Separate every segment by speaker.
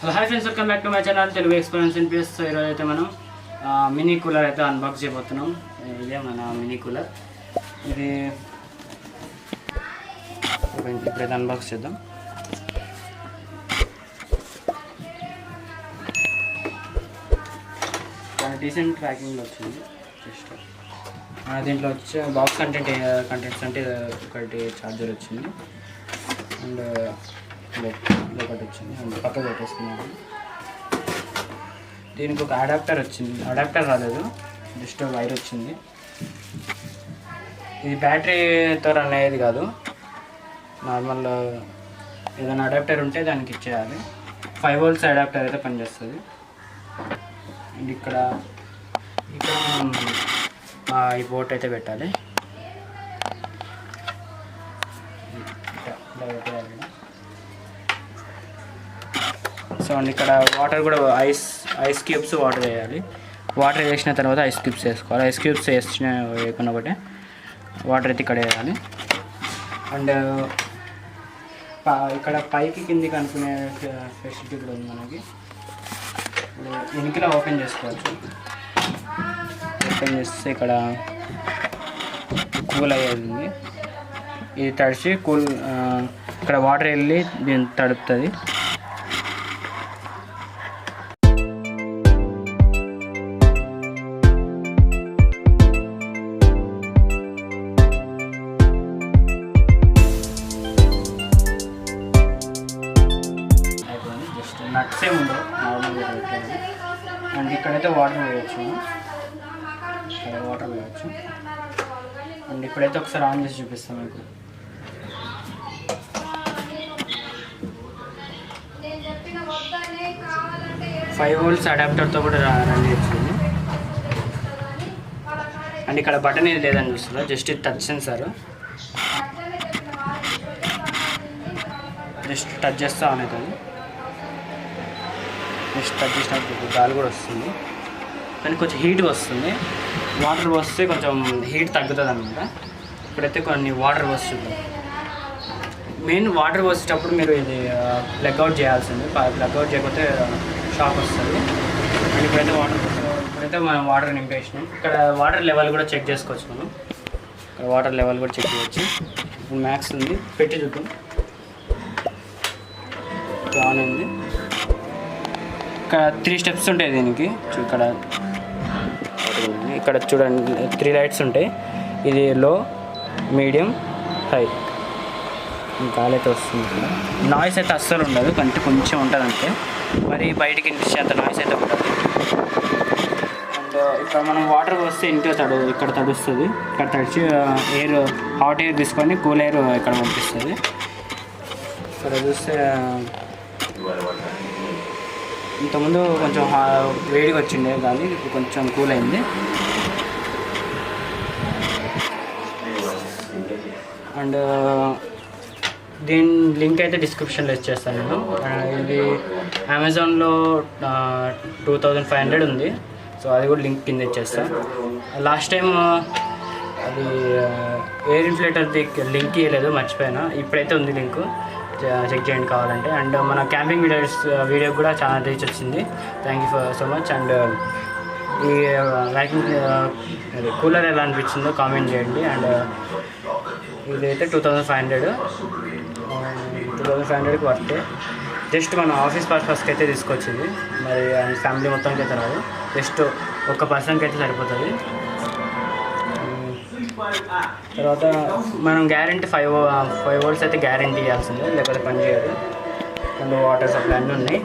Speaker 1: Hello hi friends, welcome back to my channel Telugu experience in peace. So ఈరోజు అయితే మనం mini cooler అయితే unbox చేయబోతున్నాం. ఇదే మన మినీ కూలర్. ఇది ఇప్పుడైతే అన్బాక్స్ చేద్దాం. డీసెంట్ ప్యాకింగ్లో వచ్చింది. జస్ట్ దీంట్లో వచ్చే బాక్స్ కంటెంట్స్ అంటే ఒకటి ఛార్జర్ వచ్చింది అండ్ ఒకటి వచ్చింది అండ్ పక్కకు పెట్టేసుకున్నాను. దీనికి ఒక అడాప్టర్ వచ్చింది, అడాప్టర్ రాలేదు, జస్ట్ వైర్ వచ్చింది. ఇది బ్యాటరీతో రన్ అయ్యేది కాదు, నార్మల్ ఏదైనా అడాప్టర్ ఉంటే దానికి ఇచ్చేయాలి. 5 volts అడాప్టర్ అయితే పనిచేస్తుంది. అండ్ ఇక్కడ ఈ బోట్ అయితే పెట్టాలి. సో అండ్ ఇక్కడ వాటర్ కూడా ఐస్ క్యూబ్స్ వాటర్ వేయాలి. వాటర్ వేసిన తర్వాత ఐస్ క్యూబ్స్ వేసుకోవాలి. ఐస్ క్యూబ్స్ వేయకుండా ఒకటే వాటర్ అయితే ఇక్కడ వేయాలి. అండ్ ఇక్కడ పైకి కిందికి అనుకునే ఫెసిలిటీ కూడా ఉంది మనకి. వెనుకలా ఓపెన్ చేసుకోవచ్చు. ఓపెన్ చేస్తే ఇక్కడ కూల్ అయ్యేది. ఇది తడిచి ఇక్కడ వాటర్ వెళ్ళి దీన్ని తడుపుతుంది. జస్ట్ నట్స్ ఏమి ఉండవు, నార్మల్గా పెట్టాలి. అండ్ ఇక్కడైతే వాటర్ వేయచ్చు, ఇక్కడ వాటర్ వేయచ్చు. అండ్ ఇప్పుడైతే ఒకసారి ఆన్ చేసి చూపిస్తాను మీకు. ఫైవ్ వోల్ట్స్ అడాప్టర్తో కూడా రన్ చేయొచ్చు. అండ్ ఇక్కడ బటన్ ఏది లేదని చూస్తున్నా, just touch sensor. Just touch చేస్తే ఆన్ అవుతుంది. జస్ట్ టచ్ చేసినప్పుడు గాలి కూడా వస్తుంది, కానీ కొంచెం హీట్ వస్తుంది. వాటర్ పోస్తే కొంచెం హీట్ తగ్గుతుంది అనమాట. ఇప్పుడైతే కొన్ని వాటర్ పోస్తుంది. మెయిన్ వాటర్ పోసేటప్పుడు మీరు ఇది ప్లగ్ అవుట్ చేయాల్సింది. ప్లగ్ అవుట్ చేయకపోతే షాక్ వస్తుంది. అండ్ ఇప్పుడైతే మనం వాటర్ నింపేసినాం. ఇక్కడ వాటర్ లెవెల్ కూడా చెక్ చేసుకోవచ్చు. మనం ఇక్కడ వాటర్ లెవెల్ కూడా చెక్ చేయవచ్చు. ఇప్పుడు మ్యాక్స్ ఉంది, పెట్టి చూద్దాం. ఆన్ ఉంది. ఇక్కడ 3 steps ఉంటాయి దీనికి. ఇక్కడ చూడండి 3 lights ఉంటాయి. ఇది లో, మీడియం, హై. గాలి అయితే వస్తుంది. ఇక్కడ నాయిస్ అయితే అస్సలు ఉండదు, అంటే కొంచెం ఉంటుంది అంతే. మరి బయటికి వినిపించే అంత నాయిస్ అయితే ఉండదు. అండ్ ఇక్కడ మనం వాటర్ పోస్తే ఇక్కడ తడుస్తుంది. ఇక్కడ తడిచి హాట్ ఎయిర్ తీసుకొని కూల్ ఎయిర్ ఇక్కడ పంపిస్తుంది. ఇక్కడ చూస్తే ఇంతకుముందు కొంచెం వేడిగా వచ్చిండే కానీ ఇప్పుడు కొంచెం కూల్ అయింది. అండ్ దీని లింక్ అయితే డిస్క్రిప్షన్లో ఇచ్చేస్తాను నేను. ఇది అమెజాన్లో 2500 ఉంది. సో అది కూడా లింక్ కింద ఇచ్చేస్తాను. లాస్ట్ టైం అది ఎయిర్ ఇన్ఫ్లేటర్ది లింక్ ఇవ్వలేదు, మర్చిపోయినా. ఇప్పుడైతే ఉంది లింకు, చెక్ చేయండి కావాలంటే. అండ్ మన క్యాంపింగ్ వీడియో కూడా చాలా రీచ్ వచ్చింది. Thank you so much. And ఈ కూలర్ ఎలా అనిపించిందో కామెంట్ చేయండి. అండ్ ఇదైతే 2500కి వర్తే. జస్ట్ మన ఆఫీస్ పర్పస్కి అయితే తీసుకొచ్చింది. మరి ఫ్యామిలీ మొత్తానికి అయితే రాదు, జస్ట్ ఒక్క పర్సన్కి అయితే సరిపోతుంది. తర్వాత మనం గ్యారంటీ 5 volts అయితే గ్యారంటీ ఇవ్వాల్సిందే, లేకపోతే పని చేయదు. అండ్ వాటర్ సప్లై అన్నీ ఉన్నాయి.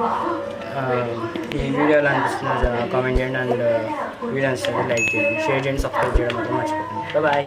Speaker 1: ఈ వీడియో ఎలా అనిపిస్తుంది కామెంట్ చేయండి. అండ్ వీడియో నచ్చితే లైక్ చేయండి, షేర్ చేయండి, సబ్స్క్రైబ్ చేయడం మాత్రం మర్చిపోకండి. బాయ్.